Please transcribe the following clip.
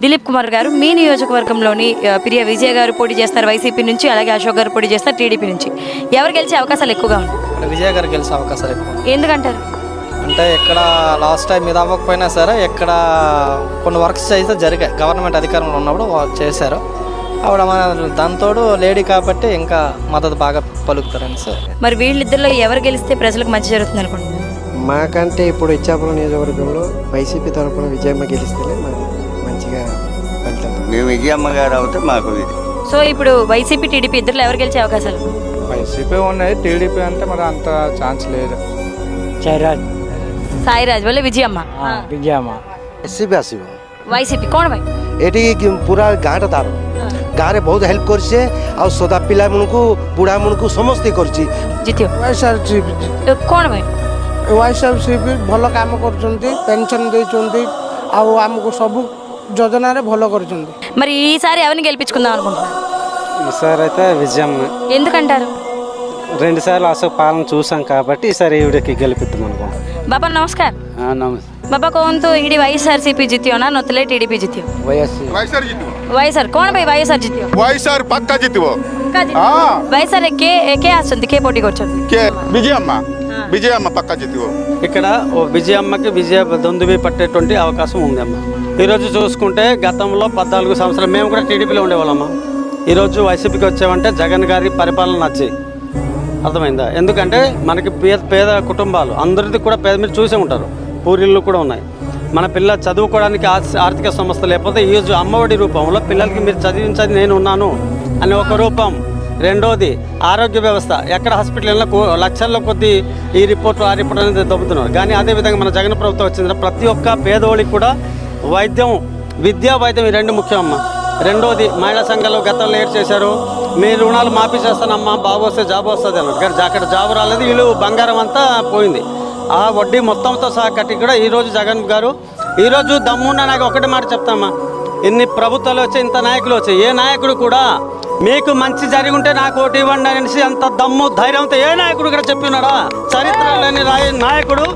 దిలీప్ కుమార్ గారు మీ నియోజకవర్గంలోని పిరియా విజయ్ గారు పోటీ చేస్తారు వైసీపీ నుంచి, అలాగే అశోక్ గారు పోటీ చేస్తారు టీడీపీ నుంచి. ఎవరు గెలిచే అవకాశాలు ఎక్కువగా ఉన్నాయి? అంటే విజయ్ గారు గెలిచే అవకాశాలు ఎక్కువ. ఎందుకంటారు? అంటే ఇక్కడ లాస్ట్ టైం ఇది అవ్వకపోయినా సరే ఇక్కడ కొన్ని వర్క్స్ అయితే జరిగాయి, గవర్నమెంట్ అధికారంలో ఉన్నప్పుడు వాళ్ళు చేశారు. ఆవిడ మన దాంతోడు లేడీ కాబట్టి ఇంకా మద్దతు బాగా పలుకుతారని సార్. మరి వీళ్ళిద్దరిలో ఎవరు గెలిస్తే ప్రజలకు మంచి జరుగుతుంది అనుకుంటున్నారు? మాకంటే ఇప్పుడు ఇచ్చాపురం నియోజకవర్గంలో వైసీపీ తరఫున విజయమ్మ గెలిస్తేనే మాకు మంచిగా ఫలితం. మేము విజయమ్మ గారు అవుతే మాకు ఇది. సో ఇప్పుడు వైసీపీ టీడీపీ ఇద్దరిలో ఎవరు గెలిచే అవకాశాలు? వైసీపీ ఉన్నాయి, టీడీపీ అంటే మరి అంత ఛాన్స్ లేదు. साईराज बोले विजयम्मा विजयम्मा एससीबी आसीबो वाईसीपी कौन भाई एटी पूरा गाँटा तार गाँव में बहुत हेल्प करछे आ सदा पिला मनकु बुढ़ा मनकु समस्त करछि जीतियो वाईएसआरसीपी तो कौन भाई वाईएसआरसीपी भल काम करछन्ती पेंशन देछन्ती आ हमको सब योजना रे भल करछन्ती మరి ఈసారి ఎవరిని గెలిపించుకుందాం అనుకుంటున్నారు? ఈసారి అయితే విజయమ్మ. ఎందుకంటారు? రెండు సార్లు అశోక్ పాలన చూసాం కాబట్టి ఈసారి ఈవిడకి గెలిపిద్దాం అనుకుంటాం. बाबा नमस्कार. నమస్తే. बाबा कौन तो इडी वाईएसआरसीपी जीतियो ना नोतले टीडीपी जीतियो वाईएसआर जीतिबो वाईएसआर कौन भाई वाईएसआर जीतियो वाईएसआर पक्का जीतिबो वाईएसआर के आसुंदी के पोटी करछन्ती के विजयम्मा पक्का जीतिबो ఇక్కడ ఓ విజయమ్మకి విజయ దొందువి పట్టేటువంటి అవకాశం ఉంది అమ్మ. ఈరోజు చూసుకుంటే గతంలో 14 సంవత్సరాలు మేము కూడా టీడీపీలో ఉండేవాళ్ళమ్మ. ఈరోజు వైసీపీకి వచ్చామంటే జగన్ గారి పరిపాలన నచ్చి అర్థమైందా? ఎందుకంటే మనకి పేద కుటుంబాలు అందరిది కూడా పేద, మీరు చూసే ఉంటారు, పూరిళ్ళు కూడా ఉన్నాయి. మన పిల్ల చదువుకోవడానికి ఆర్థిక సమస్య లేకపోతే ఈరోజు అమ్మఒడి రూపంలో పిల్లలకి మీరు చదివించది నేను ఉన్నాను అనే ఒక రూపం. రెండోది ఆరోగ్య వ్యవస్థ, ఎక్కడ హాస్పిటల్ వెళ్ళినా లక్షల్లో కొద్ది ఈ రిపోర్టు ఆ రిపోర్ట్ అనేది దొబ్బుతున్నారు. కానీ అదేవిధంగా మన జగన్ ప్రభుత్వం వచ్చింది ప్రతి ఒక్క పేదోళ్ళకి కూడా వైద్యం, విద్యా వైద్యం ఈ రెండు ముఖ్యం అమ్మ. రెండోది మహిళా సంఘాలు గతంలో ఏడు చేశారు, మీ రుణాలు మాఫీ చేస్తానమ్మా, బాబు వస్తే జాబ్ వస్తుంది అన్నారు. కానీ అక్కడ జాబ్ రాలేదు, వీళ్ళు బంగారం అంతా పోయింది. ఆ వడ్డీ మొత్తంతో సహా కట్టి కూడా ఈరోజు జగన్ గారు ఈరోజు దమ్మున్న నాకు ఒకటి మాట చెప్తామా, ఇన్ని ప్రభుత్వాలు వచ్చాయి, ఇంత నాయకులు వచ్చాయి, ఏ నాయకుడు కూడా మీకు మంచి జరిగి ఉంటే నాకు ఓటు ఇవ్వండి అనేసి అంత దమ్ము ధైర్యంతో ఏ నాయకుడు కూడా చెప్పినాడా? చరిత్ర లేని నాయకుడు